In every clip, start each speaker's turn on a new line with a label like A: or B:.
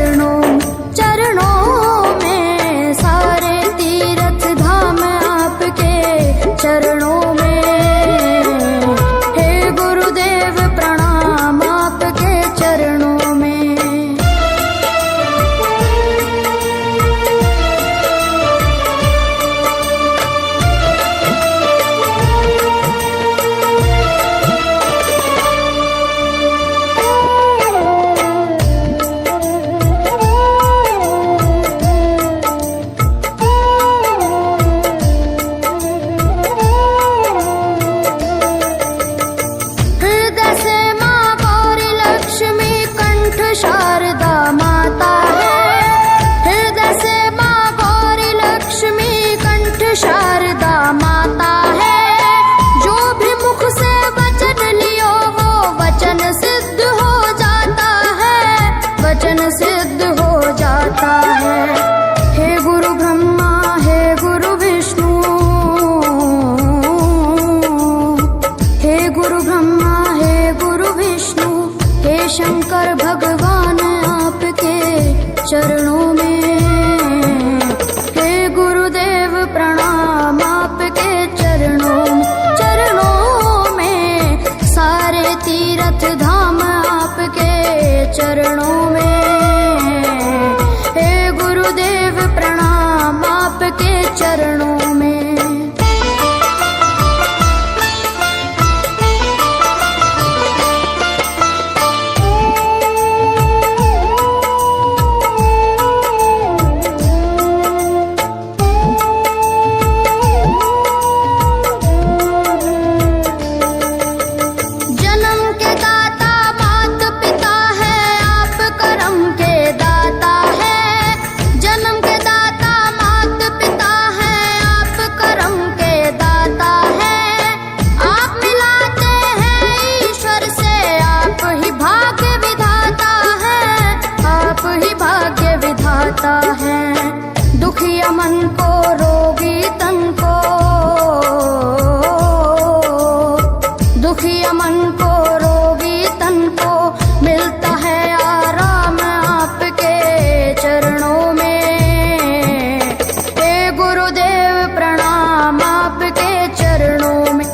A: चरणों में, सारे तीर्थ धाम आपके चरणों में। हे गुरुदेव प्रणाम आपके चरणों में। शारदा माता है, हृदय से माँ गौरी लक्ष्मी कंठ शारदा माता है। जो भी मुख से वचन लियो वो वचन सिद्ध हो जाता है, वचन सिद्ध हो जाता है। हे गुरु ब्रह्मा हे गुरु विष्णु, हे गुरु ब्रह्मा हे गुरु विष्णु, हे शंकर भगवान आपके चरणों में। हे गुरुदेव प्रणाम आपके चरणों में, सारे तीर्थ धाम आपके चरणों में। हे गुरुदेव प्रणाम आपके चरणों में। है दुखिया मन को रोगी तन को, दुखिया मन को रोगी तन को मिलता है आराम आपके चरणों में। हे गुरुदेव प्रणाम आपके चरणों में,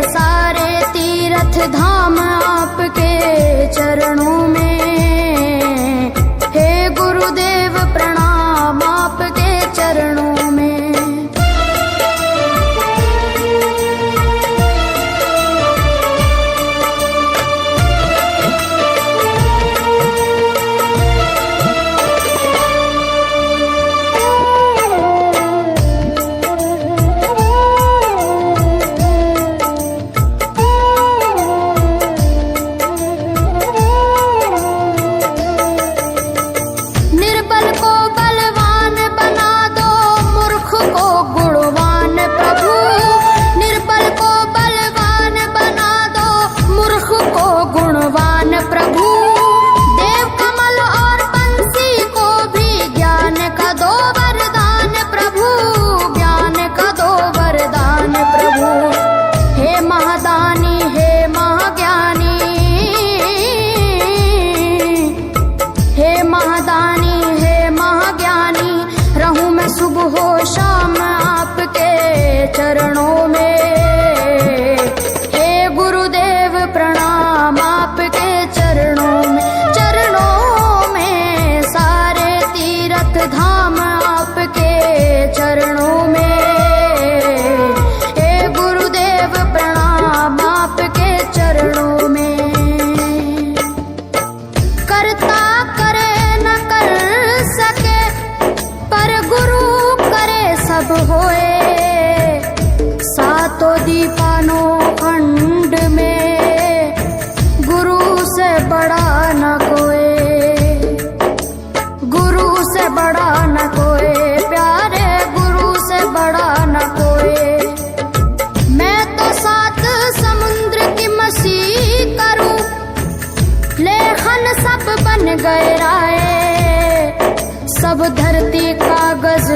A: सारे तीर्थ धाम आपके चरणों में। गुरुदेव प्रणाम आपके चरणों में। चरणों में। हे गुरुदेव प्रणाम आपके चरणों में, सारे तीर्थ धाम आपके चरणों में। हे गुरुदेव प्रणाम आपके चरणों में। करता करे न कर सके पर गुरु करे सब होए। तो दीपानो खंड में गुरु से बड़ा न कोई, गुरु से बड़ा न कोई, प्यारे गुरु से बड़ा न कोई। मैं तो 7 समुद्र की मसी करूं, लेखन सब बन गए राय। सब धरती कागज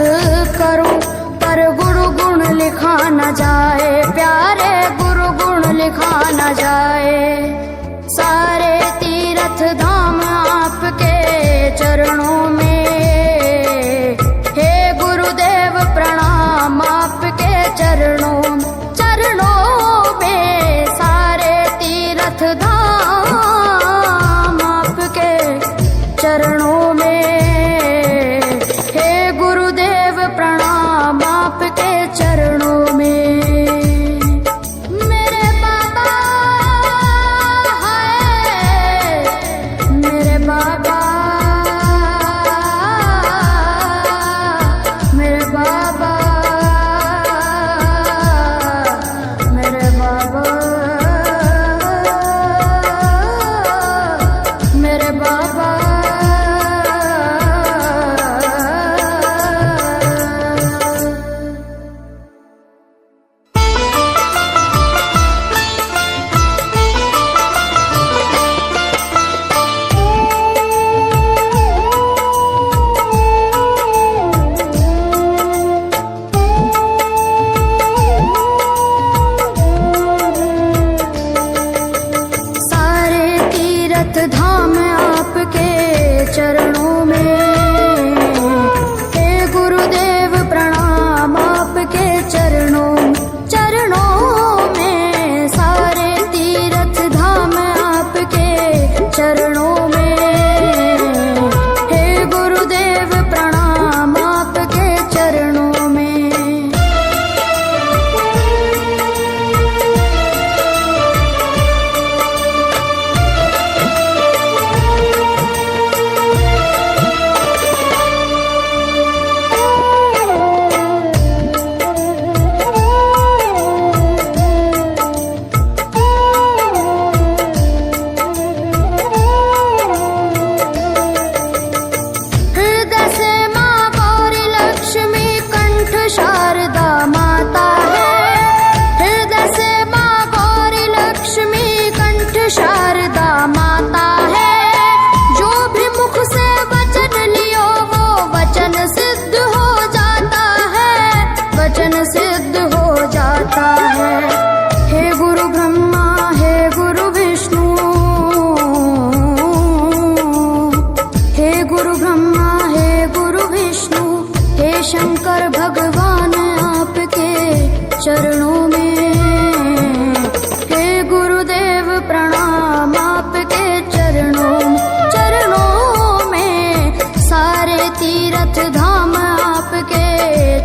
A: करूं पर गुरु गुण लिखा न जाए, प्यारे गुरु गुण लिखा न जाए। सारे तीर्थ धाम आप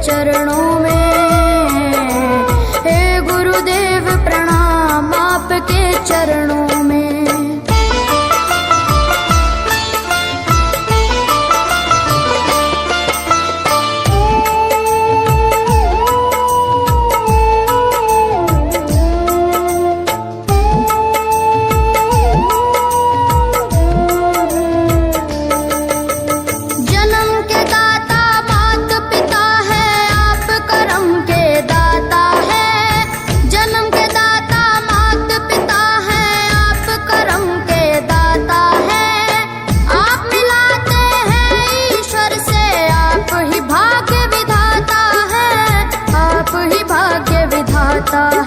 A: चरणों में। हे गुरुदेव प्रणाम आपके चरणों में।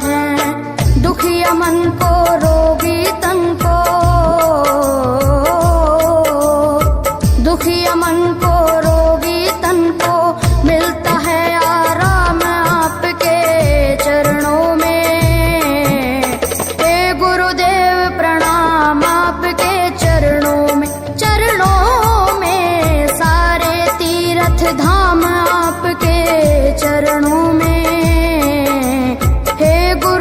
A: है दुखिया मन को रोगी तन को, दुखिया मन को रोगी तन को मिलता है आराम आपके चरणों में। हे गुरुदेव प्रणाम आपके चरणों में। चरणों में सारे तीर्थ धाम आपके चरणों में। हे गुरु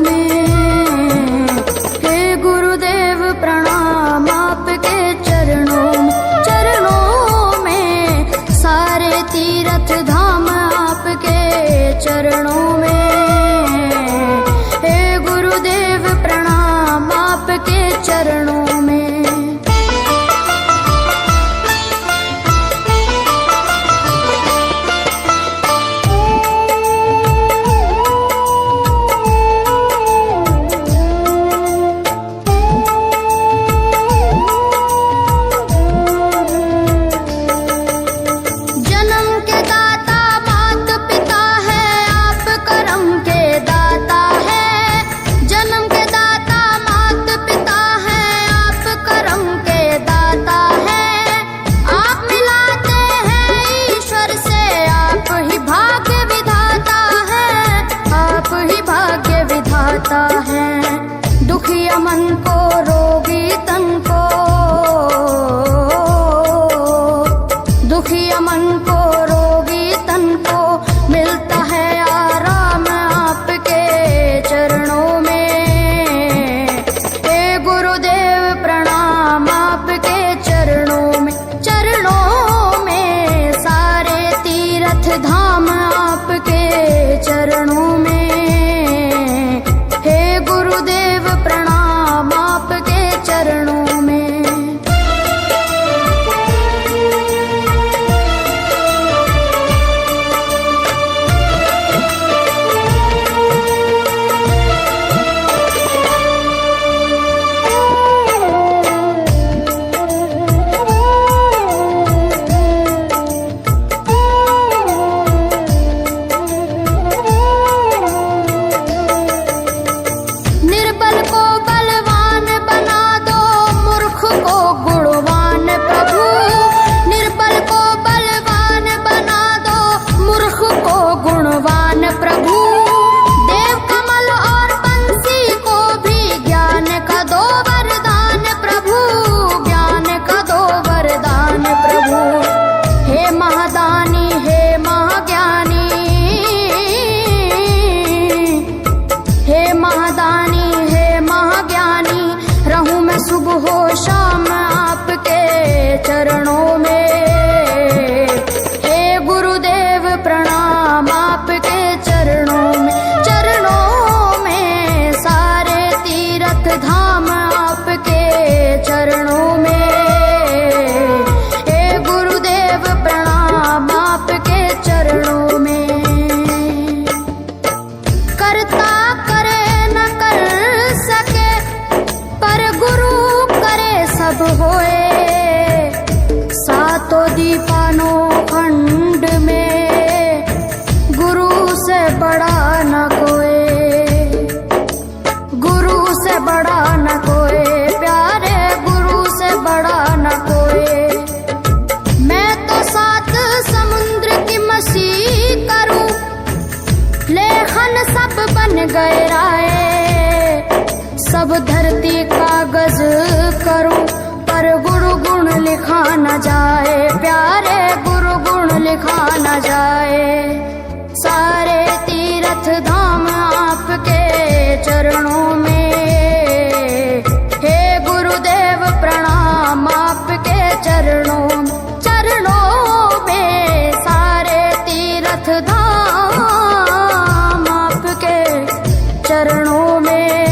A: में। हे गुरुदेव प्रणाम आपके चरणों में, सारे तीर्थ धाम आपके चरणों में। हे गुरुदेव प्रणाम आपके चरणों में। दुखिया मन को रोगी तन को, दुखिया मन को रोगी तन को मिलता है आराम आपके चरणों में। हे गुरुदेव प्रणाम आपके चरणों में, सारे तीर्थ धाम आपके चरणों में। गुरुदेव प्रणाम आपके चरणों में। सुबह हो शाम आपके चरणों में। हे गुरुदेव प्रणाम आपके चरणों में, सारे तीर्थ धाम आपके चरणों में। हे गुरुदेव प्रणाम आपके चरणों में। करता करे न कर सके पर गुरु सब होए, सातों दीपानों खंड में गुरु से बड़ा न कोई, गुरु से बड़ा न कोई प्यारे, गुरु से बड़ा न कोई। मैं तो 7 समुद्र की मछली करूं, लेखन सब बन गए राय, सब धरती कागज करूं पर गुरु गुण लिखा न जाए प्यारे, गुरु गुण लिखा न जाए। सारे तीर्थ धाम आपके चरणों में। हे गुरुदेव प्रणाम आपके चरणों में, सारे तीर्थ धाम आपके चरणों में।